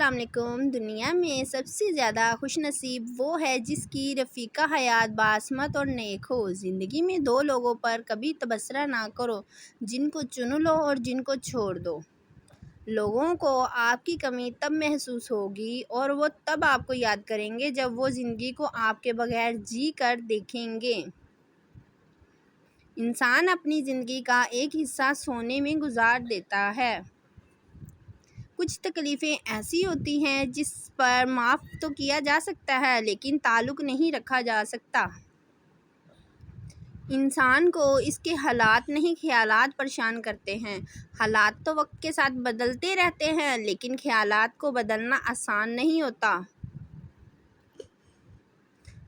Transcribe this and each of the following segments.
السلام علیکم۔ دنیا میں سب سے زیادہ خوش نصیب وہ ہے جس کی رفیقہ حیات باسمت اور نیک ہو۔ زندگی میں دو لوگوں پر کبھی تبصرہ نہ کرو، جن کو چن لو اور جن کو چھوڑ دو۔ لوگوں کو آپ کی کمی تب محسوس ہوگی اور وہ تب آپ کو یاد کریں گے جب وہ زندگی کو آپ کے بغیر جی کر دیکھیں گے۔ انسان اپنی زندگی کا ایک حصہ سونے میں گزار دیتا ہے۔ کچھ تکلیفیں ایسی ہوتی ہیں جس پر معاف تو کیا جا سکتا ہے لیکن تعلق نہیں رکھا جا سکتا۔ انسان کو اس کے حالات نہیں خیالات پریشان کرتے ہیں۔ حالات تو وقت کے ساتھ بدلتے رہتے ہیں لیکن خیالات کو بدلنا آسان نہیں ہوتا۔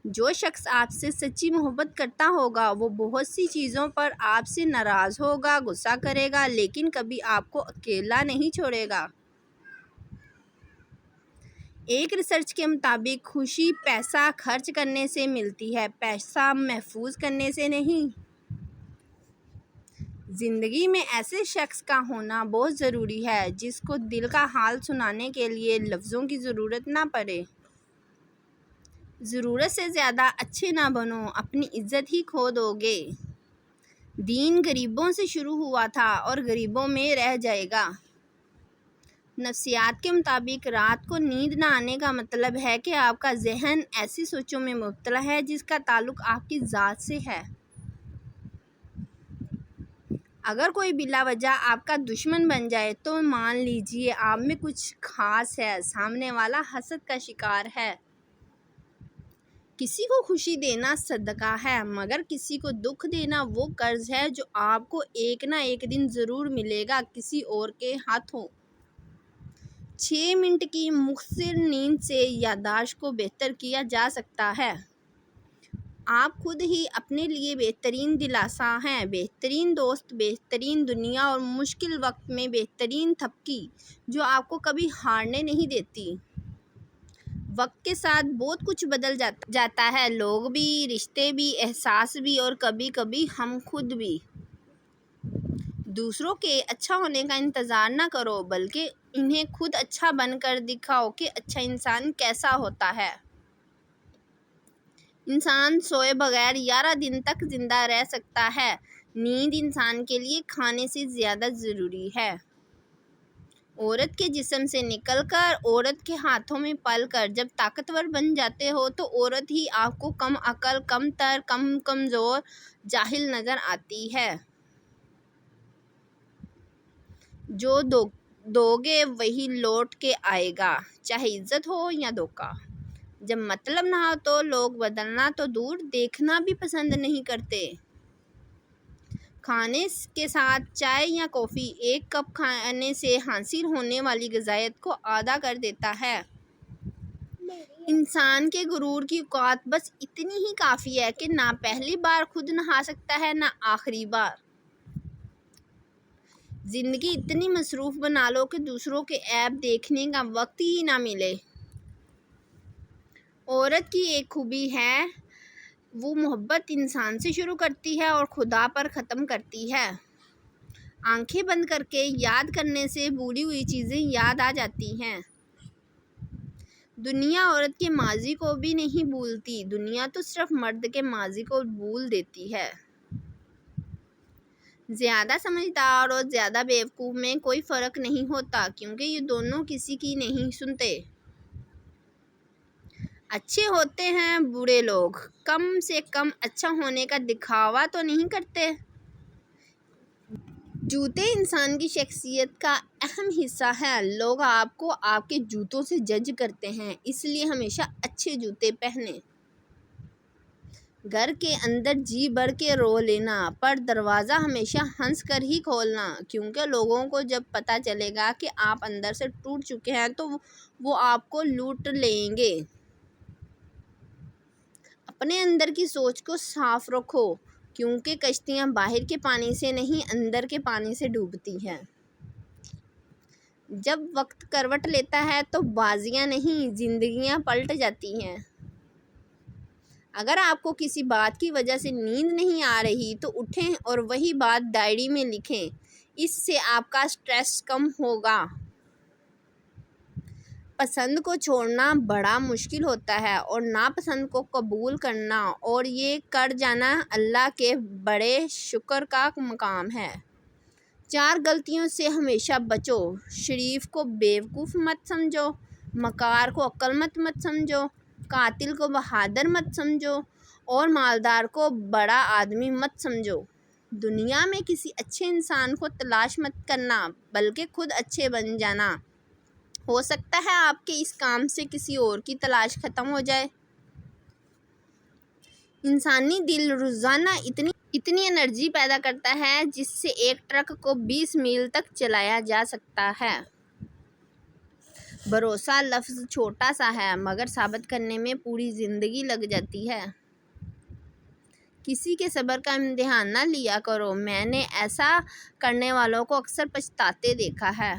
جو شخص آپ سے سچی محبت کرتا ہوگا وہ بہت سی چیزوں پر آپ سے ناراض ہوگا، غصہ کرے گا لیکن کبھی آپ کو اکیلا نہیں چھوڑے گا۔ ایک ریسرچ کے مطابق خوشی پیسہ خرچ کرنے سے ملتی ہے، پیسہ محفوظ کرنے سے نہیں۔ زندگی میں ایسے شخص کا ہونا بہت ضروری ہے جس کو دل کا حال سنانے کے لیے لفظوں کی ضرورت نہ پڑے۔ ضرورت سے زیادہ اچھے نہ بنو، اپنی عزت ہی کھو دو گے۔ دین غریبوں سے شروع ہوا تھا اور غریبوں میں رہ جائے گا۔ نفسیات کے مطابق رات کو نیند نہ آنے کا مطلب ہے کہ آپ کا ذہن ایسی سوچوں میں مبتلا ہے جس کا تعلق آپ کی ذات سے ہے۔ اگر کوئی بلا وجہ آپ کا دشمن بن جائے تو مان لیجیے آپ میں کچھ خاص ہے، سامنے والا حسد کا شکار ہے۔ کسی کو خوشی دینا صدقہ ہے مگر کسی کو دکھ دینا وہ قرض ہے جو آپ کو ایک نہ ایک دن ضرور ملے گا کسی اور کے ہاتھوں۔ 6 منٹ کی مختصر نیند سے یادداشت کو بہتر کیا جا سکتا ہے۔ آپ خود ہی اپنے لیے بہترین دلاسا ہیں، بہترین دوست، بہترین دنیا اور مشکل وقت میں بہترین تھپکی جو آپ کو کبھی ہارنے نہیں دیتی۔ وقت کے ساتھ بہت کچھ بدل جاتا ہے، لوگ بھی، رشتے بھی، احساس بھی اور کبھی کبھی ہم خود بھی۔ دوسروں کے اچھا ہونے کا انتظار نہ کرو بلکہ انہیں خود اچھا بن کر دکھاؤ کہ اچھا انسان کیسا ہوتا ہے۔ انسان سوئے بغیر 11 دن تک زندہ رہ سکتا ہے۔ نیند انسان کے لیے کھانے سے زیادہ ضروری ہے۔ عورت کے جسم سے نکل کر عورت کے ہاتھوں میں پل کر جب طاقتور بن جاتے ہو تو عورت ہی آپ کو کم عقل، کم تر، کمزور، جاہل نظر آتی ہے۔ جو دو گے وہی لوٹ کے آئے گا، چاہے عزت ہو یا دھوکہ۔ جب مطلب نہ ہو تو لوگ بدلنا تو دور دیکھنا بھی پسند نہیں کرتے۔ کھانے کے ساتھ چائے یا کافی ایک کپ کھانے سے حاصل ہونے والی غذائیت کو آدھا کر دیتا ہے۔ انسان کے غرور کی اوقات بس اتنی ہی کافی ہے کہ نہ پہلی بار خود نہا سکتا ہے نہ آخری بار۔ زندگی اتنی مصروف بنا لو کہ دوسروں کے عیب دیکھنے کا وقت ہی نہ ملے۔ عورت کی ایک خوبی ہے، وہ محبت انسان سے شروع کرتی ہے اور خدا پر ختم کرتی ہے۔ آنکھیں بند کر کے یاد کرنے سے بھولی ہوئی چیزیں یاد آ جاتی ہیں۔ دنیا عورت کے ماضی کو بھی نہیں بھولتی، دنیا تو صرف مرد کے ماضی کو بھول دیتی ہے۔ زیادہ سمجھدار اور زیادہ بیوقوف میں کوئی فرق نہیں ہوتا کیونکہ یہ دونوں کسی کی نہیں سنتے۔ اچھے ہوتے ہیں برے لوگ، کم سے کم اچھا ہونے کا دکھاوا تو نہیں کرتے۔ جوتے انسان کی شخصیت کا اہم حصہ ہیں۔ لوگ آپ کو آپ کے جوتوں سے جج کرتے ہیں، اس لیے ہمیشہ اچھے جوتے پہنیں۔ گھر کے اندر جی بھر کے رو لینا پر دروازہ ہمیشہ ہنس کر ہی کھولنا کیونکہ لوگوں کو جب پتہ چلے گا کہ آپ اندر سے ٹوٹ چکے ہیں تو وہ آپ کو لوٹ لیں گے۔ اپنے اندر کی سوچ کو صاف رکھو کیونکہ کشتیاں باہر کے پانی سے نہیں اندر کے پانی سے ڈوبتی ہیں۔ جب وقت کروٹ لیتا ہے تو بازیاں نہیں زندگیاں پلٹ جاتی ہیں۔ اگر آپ کو کسی بات کی وجہ سے نیند نہیں آ رہی تو اٹھیں اور وہی بات ڈائری میں لکھیں، اس سے آپ کا سٹریس کم ہوگا۔ پسند کو چھوڑنا بڑا مشکل ہوتا ہے اور ناپسند کو قبول کرنا اور یہ کر جانا اللہ کے بڑے شکر کا مقام ہے۔ 4 غلطیوں سے ہمیشہ بچو۔ شریف کو بیوقوف مت سمجھو، مکار کو عقلمند مت سمجھو، قاتل کو بہادر مت سمجھو اور مالدار کو بڑا آدمی مت سمجھو۔ دنیا میں کسی اچھے انسان کو تلاش مت کرنا بلکہ خود اچھے بن جانا۔ ہو سکتا ہے آپ کے اس کام سے کسی اور کی تلاش ختم ہو جائے۔ انسانی دل روزانہ اتنی انرجی پیدا کرتا ہے جس سے ایک ٹرک کو 20 میل تک چلایا جا سکتا ہے۔ بھروسہ لفظ چھوٹا سا ہے مگر ثابت کرنے میں پوری زندگی لگ جاتی ہے۔ کسی کے صبر کا امتحان نہ لیا کرو، میں نے ایسا کرنے والوں کو اکثر پچھتاتے دیکھا ہے۔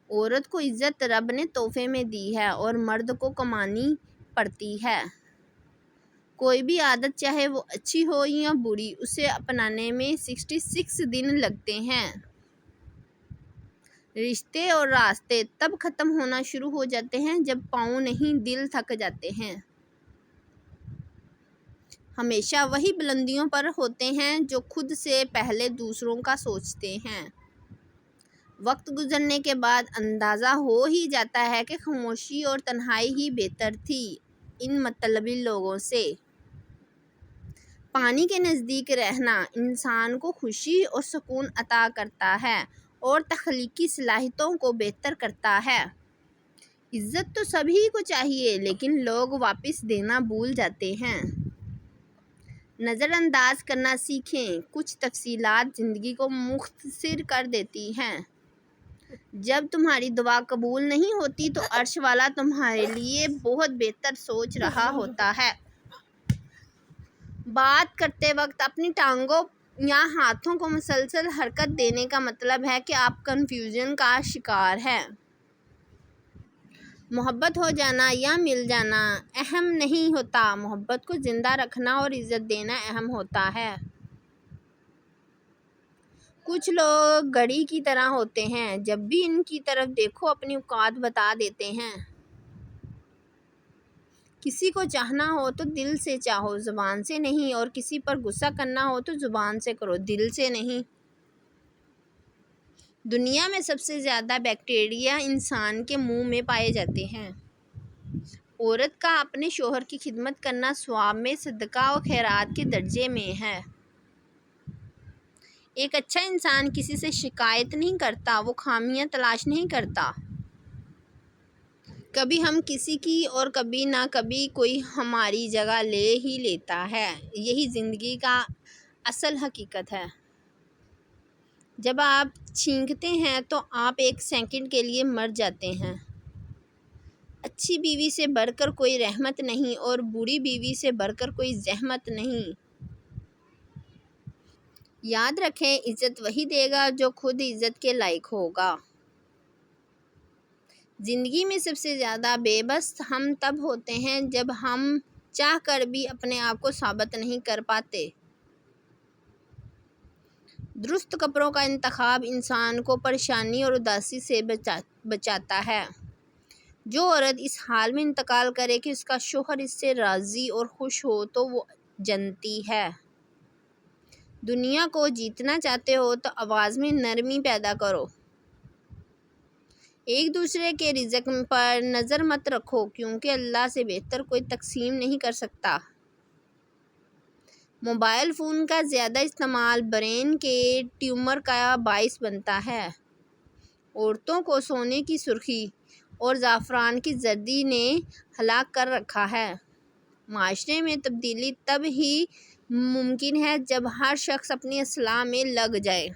عورت کو عزت رب نے تحفے میں دی ہے اور مرد کو کمانی پڑتی ہے۔ کوئی بھی عادت چاہے وہ اچھی ہو یا بری، اسے اپنانے میں 66 دن لگتے ہیں۔ رشتے اور راستے تب ختم ہونا شروع ہو جاتے ہیں جب پاؤں نہیں دل تھک جاتے ہیں۔ ہمیشہ وہی بلندیوں پر ہوتے ہیں جو خود سے پہلے دوسروں کا سوچتے ہیں۔ وقت گزرنے کے بعد اندازہ ہو ہی جاتا ہے کہ خاموشی اور تنہائی ہی بہتر تھی ان مطلبی لوگوں سے۔ پانی کے نزدیک رہنا انسان کو خوشی اور سکون عطا کرتا ہے اور تخلیقی صلاحیتوں کو بہتر کرتا ہے۔ عزت تو سبھی کو چاہیے لیکن لوگ واپس دینا بھول جاتے ہیں۔ نظر انداز کرنا سیکھیں، کچھ تفصیلات زندگی کو مختصر کر دیتی ہیں۔ جب تمہاری دعا قبول نہیں ہوتی تو عرش والا تمہارے لیے بہت بہتر سوچ رہا ہوتا ہے۔ بات کرتے وقت اپنی ٹانگوں یا ہاتھوں کو مسلسل حرکت دینے کا مطلب ہے کہ آپ کنفیوژن کا شکار ہیں۔ محبت ہو جانا یا مل جانا اہم نہیں ہوتا، محبت کو زندہ رکھنا اور عزت دینا اہم ہوتا ہے۔ کچھ لوگ گھڑی کی طرح ہوتے ہیں، جب بھی ان کی طرف دیکھو اپنی اوقات بتا دیتے ہیں۔ کسی کو چاہنا ہو تو دل سے چاہو، زبان سے نہیں، اور کسی پر غصہ کرنا ہو تو زبان سے کرو، دل سے نہیں۔ دنیا میں سب سے زیادہ بیکٹیریا انسان کے منہ میں پائے جاتے ہیں۔ عورت کا اپنے شوہر کی خدمت کرنا ثواب میں صدقہ و خیرات کے درجے میں ہے۔ ایک اچھا انسان کسی سے شکایت نہیں کرتا، وہ خامیاں تلاش نہیں کرتا۔ کبھی ہم کسی کی اور کبھی نہ کبھی کوئی ہماری جگہ لے ہی لیتا ہے، یہی زندگی کا اصل حقیقت ہے۔ جب آپ چھینکتے ہیں تو آپ ایک سیکنڈ کے لیے مر جاتے ہیں۔ اچھی بیوی سے بڑھ کر کوئی رحمت نہیں اور بری بیوی سے بڑھ کر کوئی زحمت نہیں۔ یاد رکھیں، عزت وہی دے گا جو خود عزت کے لائق ہوگا۔ زندگی میں سب سے زیادہ بے بس ہم تب ہوتے ہیں جب ہم چاہ کر بھی اپنے آپ کو ثابت نہیں کر پاتے۔ درست کپڑوں کا انتخاب انسان کو پریشانی اور اداسی سے بچاتا ہے۔ جو عورت اس حال میں انتقال کرے کہ اس کا شوہر اس سے راضی اور خوش ہو تو وہ جنتی ہے۔ دنیا کو جیتنا چاہتے ہو تو آواز میں نرمی پیدا کرو۔ ایک دوسرے کے رزق پر نظر مت رکھو کیونکہ اللہ سے بہتر کوئی تقسیم نہیں کر سکتا۔ موبائل فون کا زیادہ استعمال برین کے ٹیومر کا باعث بنتا ہے۔ عورتوں کو سونے کی سرخی اور زعفران کی زردی نے ہلاک کر رکھا ہے۔ معاشرے میں تبدیلی تب ہی ممکن ہے جب ہر شخص اپنی اصلاح میں لگ جائے۔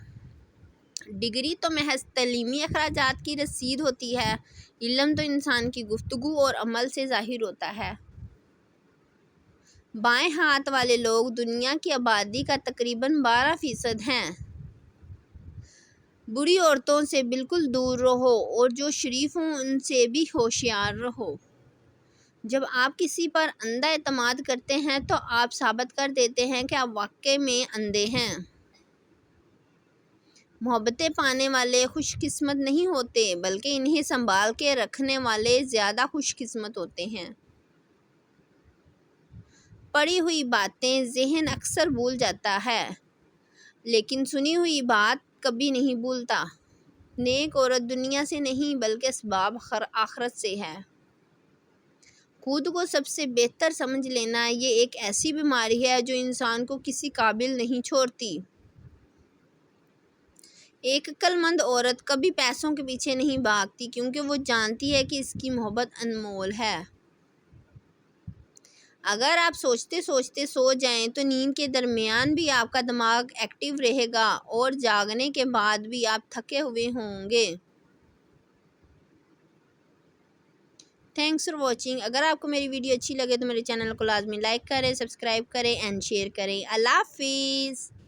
ڈگری تو محض تعلیمی اخراجات کی رسید ہوتی ہے، علم تو انسان کی گفتگو اور عمل سے ظاہر ہوتا ہے۔ بائیں ہاتھ والے لوگ دنیا کی آبادی کا تقریباً 12% ہیں۔ بری عورتوں سے بالکل دور رہو اور جو شریف ہوں ان سے بھی ہوشیار رہو۔ جب آپ کسی پر اندھا اعتماد کرتے ہیں تو آپ ثابت کر دیتے ہیں کہ آپ واقعی میں اندھے ہیں۔ محبتیں پانے والے خوش قسمت نہیں ہوتے بلکہ انہیں سنبھال کے رکھنے والے زیادہ خوش قسمت ہوتے ہیں۔ پڑھی ہوئی باتیں ذہن اکثر بھول جاتا ہے لیکن سنی ہوئی بات کبھی نہیں بھولتا۔ نیک عورت دنیا سے نہیں بلکہ اسباب آخرت سے ہے۔ خود کو سب سے بہتر سمجھ لینا یہ ایک ایسی بیماری ہے جو انسان کو کسی قابل نہیں چھوڑتی۔ ایک عقل مند عورت کبھی پیسوں کے پیچھے نہیں بھاگتی کیونکہ وہ جانتی ہے کہ اس کی محبت انمول ہے۔ اگر آپ سوچتے سوچتے سو جائیں تو نیند کے درمیان بھی آپ کا دماغ ایکٹیو رہے گا اور جاگنے کے بعد بھی آپ تھکے ہوئے ہوں گے۔ Thanks for watching. اگر آپ کو میری ویڈیو اچھی لگے تو میرے چینل کو لازمی لائک کریں، سبسکرائب کریں اینڈ شیئر کریں۔ اللہ حافظ۔